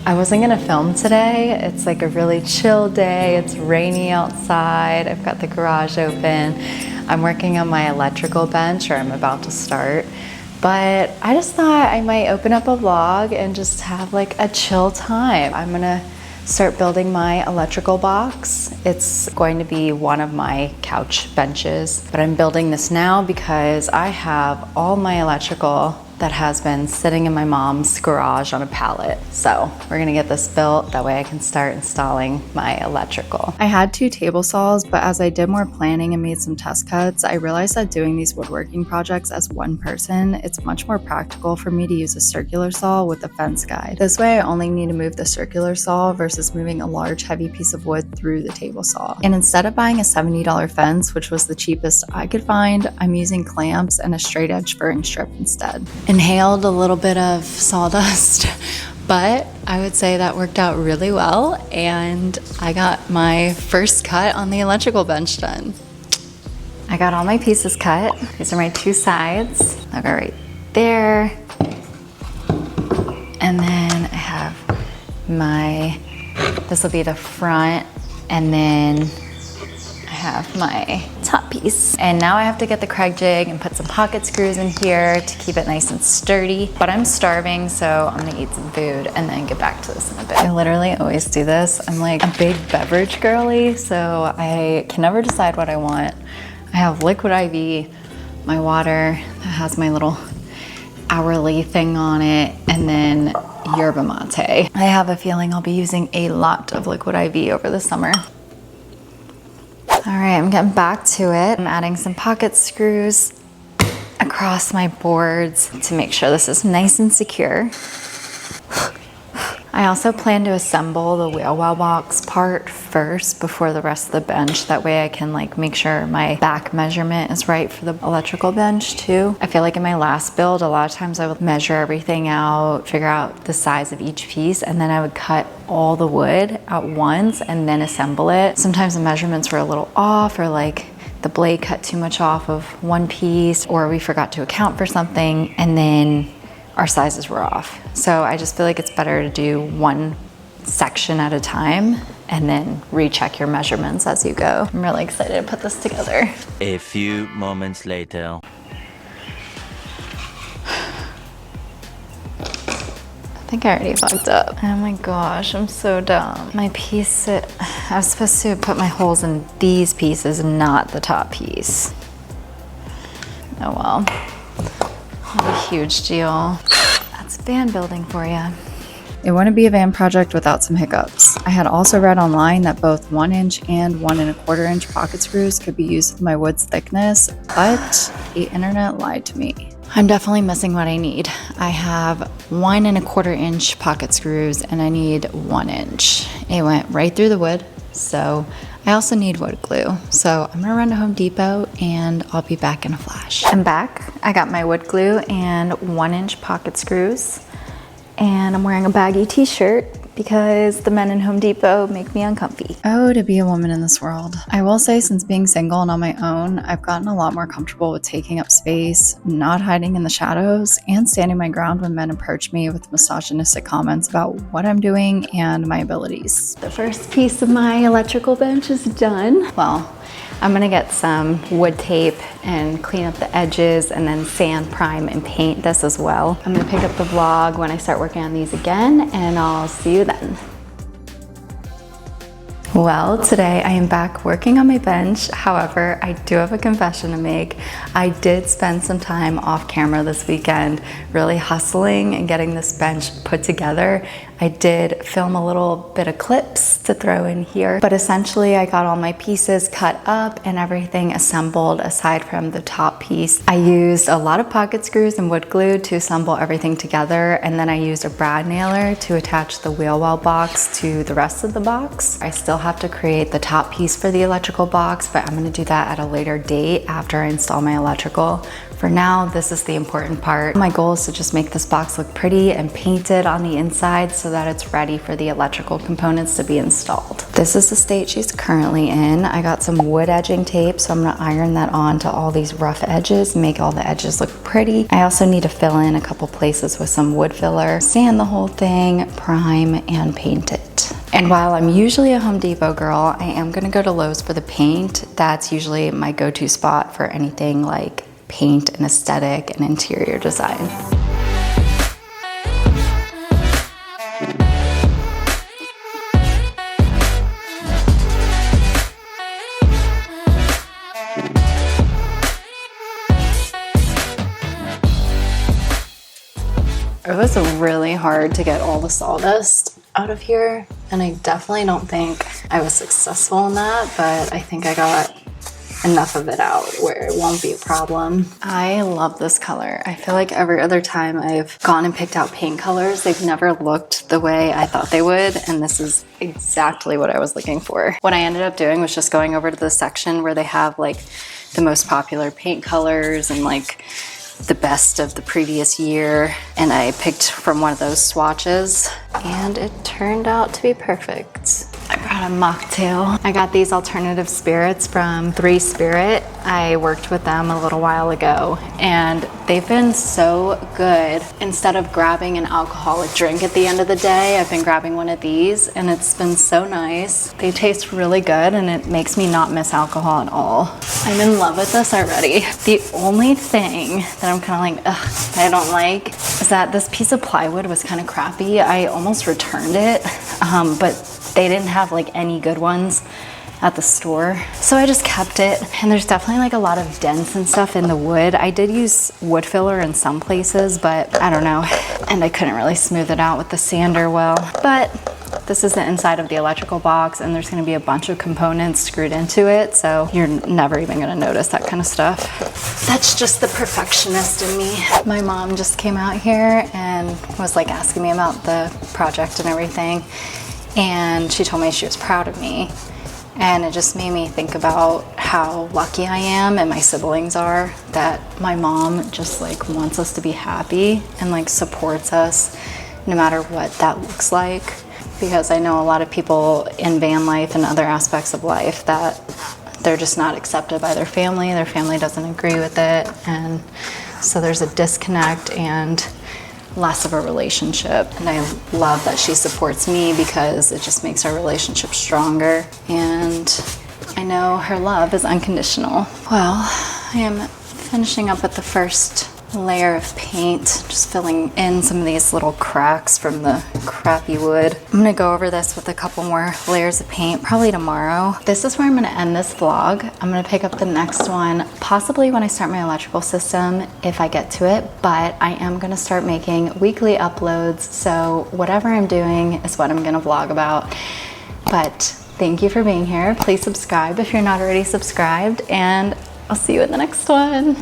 I wasn't gonna film today. It's like a really chill day. It's rainy outside. I've got the garage open. I'm working on my electrical bench, or I'm about to start. But I just thought I might open up a vlog and just have like a chill time. I'm gonna start building my electrical box. It's going to be one of my couch benches, but I'm building this now because I have all my electrical that has been sitting in my mom's garage on a pallet. So we're gonna get this built, that way I can start installing my electrical. I had 2 table saws, but as I did more planning and made some test cuts, I realized that doing these woodworking projects as one person, it's much more practical for me to use a circular saw with a fence guide. This way I only need to move the circular saw versus moving a large heavy piece of wood through the table saw. And instead of buying a $70 fence, which was the cheapest I could find, I'm using clamps and a straight edge furring strip instead. Inhaled a little bit of sawdust, but I would say that worked out really well, and I got my first cut on the electrical bench done. I got all my pieces cut. These are my 2 sides. I'll go right there. And then I have this will be the front, and then I have my top piece. And now I have to get the Craig jig and put some pocket screws in here to keep it nice and sturdy. But I'm starving, so I'm gonna eat some food and then get back to this in a bit. I literally always do this. I'm like a big beverage girly, so I can never decide what I want. I have liquid IV, my water that has my little hourly thing on it, and then yerba mate. I have a feeling I'll be using a lot of liquid IV over the summer. All right, I'm getting back to it. I'm adding some pocket screws across my boards to make sure this is nice and secure. I also plan to assemble the wheel well box part first before the rest of the bench. That way I can like make sure my back measurement is right for the electrical bench too. I feel like in my last build, a lot of times I would measure everything out, figure out the size of each piece, and then I would cut all the wood at once and then assemble it. Sometimes the measurements were a little off, or like the blade cut too much off of one piece, or we forgot to account for something, and then our sizes were off. So I just feel like it's better to do one section at a time and then recheck your measurements as you go. I'm really excited to put this together. A few moments later. I think I already fucked up. Oh my gosh, I'm so dumb. My piece, I was supposed to put my holes in these pieces, not the top piece. Oh well. Not a huge deal. That's van building for you. It wouldn't be a van project without some hiccups. I had also read online that both 1" and 1 1/4" pocket screws could be used with my wood's thickness, but the internet lied to me. I'm definitely missing what I need. I have 1 1/4" pocket screws and I need 1 inch. It went right through the wood, so I also need wood glue. So I'm gonna run to Home Depot and I'll be back in a flash. I'm back. I got my wood glue and 1 inch pocket screws. And I'm wearing a baggy t-shirt because the men in Home Depot make me uncomfy. Oh, to be a woman in this world. I will say, since being single and on my own, I've gotten a lot more comfortable with taking up space, not hiding in the shadows, and standing my ground when men approach me with misogynistic comments about what I'm doing and my abilities. The first piece of my electrical bench is done. Well, I'm gonna get some wood tape and clean up the edges and then sand, prime, and paint this as well. I'm gonna pick up the vlog when I start working on these again, and I'll see you then. Well, today I am back working on my bench. However, I do have a confession to make. I did spend some time off camera this weekend, really hustling and getting this bench put together. I did film a little bit of clips to throw in here, but essentially I got all my pieces cut up and everything assembled aside from the top piece. I used a lot of pocket screws and wood glue to assemble everything together, and then I used a brad nailer to attach the wheel well box to the rest of the box. I still have to create the top piece for the electrical box, but I'm gonna do that at a later date after I install my electrical. For now, this is the important part. My goal is to just make this box look pretty and paint it on the inside so that it's ready for the electrical components to be installed. This is the state she's currently in. I got some wood edging tape, so I'm gonna iron that on to all these rough edges, make all the edges look pretty. I also need to fill in a couple places with some wood filler, sand the whole thing, prime, and paint it. And while I'm usually a Home Depot girl, I am gonna go to Lowe's for the paint. That's usually my go-to spot for anything like paint and aesthetic and interior design. It was really hard to get all the sawdust out of here, and I definitely don't think I was successful in that, but I think I got enough of it out where it won't be a problem. I love this color. I feel like every other time I've gone and picked out paint colors, they've never looked the way I thought they would, and this is exactly what I was looking for. What I ended up doing was just going over to the section where they have like the most popular paint colors and like the best of the previous year, and I picked from one of those swatches and it turned out to be perfect. I brought a mocktail. I got these alternative spirits from 3 Spirit. I worked with them a little while ago and they've been so good. Instead of grabbing an alcoholic drink at the end of the day, I've been grabbing one of these and it's been so nice. They taste really good and it makes me not miss alcohol at all. I'm in love with this already. The only thing that I'm kind of like, ugh, I don't like is that this piece of plywood was kind of crappy. I almost returned it, but they didn't have like any good ones at the store, so I just kept it. And there's definitely like a lot of dents and stuff in the wood. I did use wood filler in some places, but I don't know, and I couldn't really smooth it out with the sander well. But this is the inside of the electrical box, and there's going to be a bunch of components screwed into it, so you're never even going to notice that kind of stuff. That's just the perfectionist in me. My mom just came out here and was like asking me about the project and everything, and she told me she was proud of me. And it just made me think about how lucky I am and my siblings are that my mom just like wants us to be happy and like supports us no matter what that looks like. Because I know a lot of people in van life and other aspects of life that they're just not accepted by their family doesn't agree with it, and so there's a disconnect and less of a relationship. And I love that she supports me because it just makes our relationship stronger, and I know her love is unconditional. Well, I am finishing up with the first layer of paint, just filling in some of these little cracks from the crappy wood. I'm gonna go over this with a couple more layers of paint probably tomorrow. This is where I'm gonna end this vlog. I'm gonna pick up the next one possibly when I start my electrical system, if I get to it, but I am gonna start making weekly uploads, so whatever I'm doing is what I'm gonna vlog about. But thank you for being here. Please subscribe if you're not already subscribed, and I'll see you in the next one.